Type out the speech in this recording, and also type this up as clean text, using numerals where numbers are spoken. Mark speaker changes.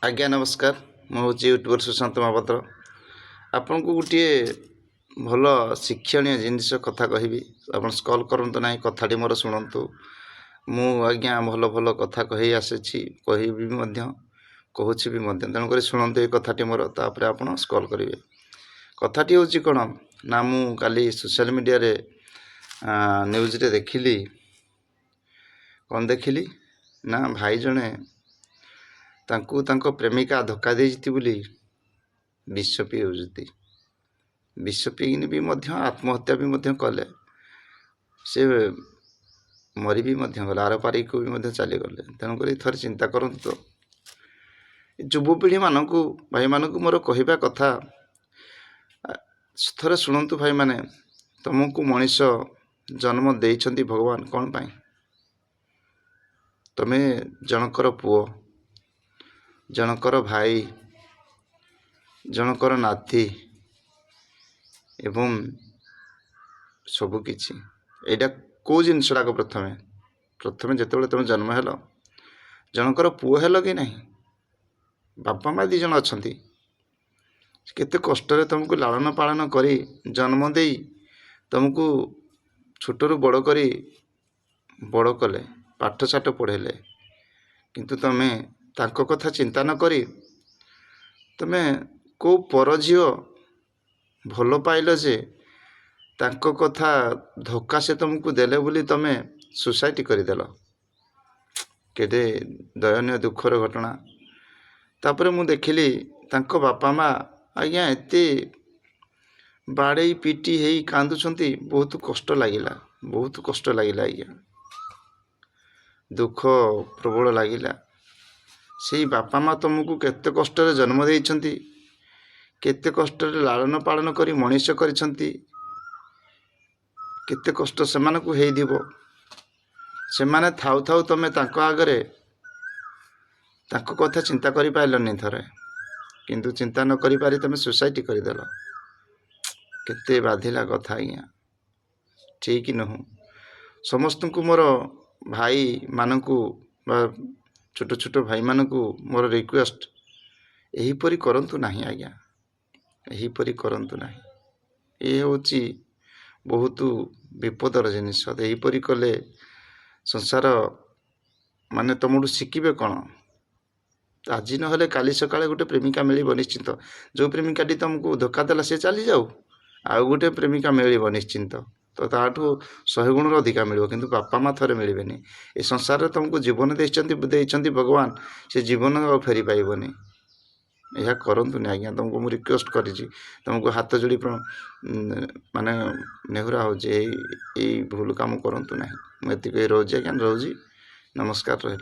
Speaker 1: आज्ञा नमस्कार हूँ यूट्यूबर सुशांत महापात्र आपन को गोटे भल शिक्षणीय जिनस कथा कहबी आप स्कल करतु ना कथाटी मोर शुणु मु आज्ञा भल भल कथा कही आसी कहबी कहूँ भी तेणुक शुणु ये कथाटी मोर तापर आप स्कल करेंगे कथाटी हूँ कौन ना मु काली सोशल मीडिया रे न्यूज रे देखिली कौन देखिली ना भाई जने तांकु तांको प्रेमिका धोखा देती बोली विष पीउती विष पीने भी आत्महत्या भी कले से मरी भी गले आर पारिक भी चली गले तेणुक थोड़े चिंता करूँ तो युवपीढ़ी मानक भाई मानक मोर कहवा कथा थोड़े शुणु भाई माने तुमको मनीष जन्म देइछंती भगवान कौन पाई तमे जनकर पुओ जनकर भाई जनकर नाती एवं सबकि एटा कौ जिनसटाक प्रथम जिते तुम जन्म हेल जनकर पुओ हेल कि नहीं बापा माँ दी जन अच्छा केते कष्ट तुमको लालन पालन करी जन्म दे तुमको छोटू बड़ करी बड़ कले पाठ साठ पढ़ेले किंतु तमें तांको कथा चिंता न करी तमे को पर झियो भल पाइल जे तांको कथा धोखा से तुमको देले बोली तमे सुसाइड करदेल केते दयनीय दुखर घटना तापर मु देखिली तांको बापा माँ आज्ञा एते बाड़े पिटी हेई कांदुछंती बहुत कष्ट लागिला आज्ञा दुख प्रबल लागिला से बापा माँ तुमको केते कष्ट जन्म देइछंती केते कष्ट लालन पालन करी मनीष करिछंती केते कष्ट सेमान को हेई दिबो सेमाने थाउ थाउ तमे तांको आगरे तांको कथा चिंता करि पाइलनी थरे किंतु चिंता न करि पारि तमे सुसाइड करदेल केते बाधिला कथा आज्ञा ठीक नहु समस्त को मोर भाई मानकू छोट छोट भाई मानकू मोर रिक्वेस्ट एहीपरी करंतु नाही आज्ञा एहीपरी करंतु नाही ये होची बहुत विपदर जिनिस एहीपरी कले संसार माने तुमठू शिखिबे कौन आज नहले काली सकाळे गोटे प्रेमिका मिलिबो निश्चिंत जो प्रेमिकाटी तुमको धोखा देला से चली जाऊ आउ गोटे प्रेमिका मिलिबो निश्चिंत तो ताठू 100 गुण अधिका मिल कि बापा माँ थरे मिलबे ए संसार तुमको जीवन देइछंती भगवान से जीवन आ फेरी पाइबनी यह करंतु नहीं आज्ञा तुमको मु रिक्वेस्ट करिछि तुमको हाथ जोड़ी माने नेहुरा हो जे भूल काम करंतु नहीं मुझे रोज आज्ञा रोजी नमस्कार रही।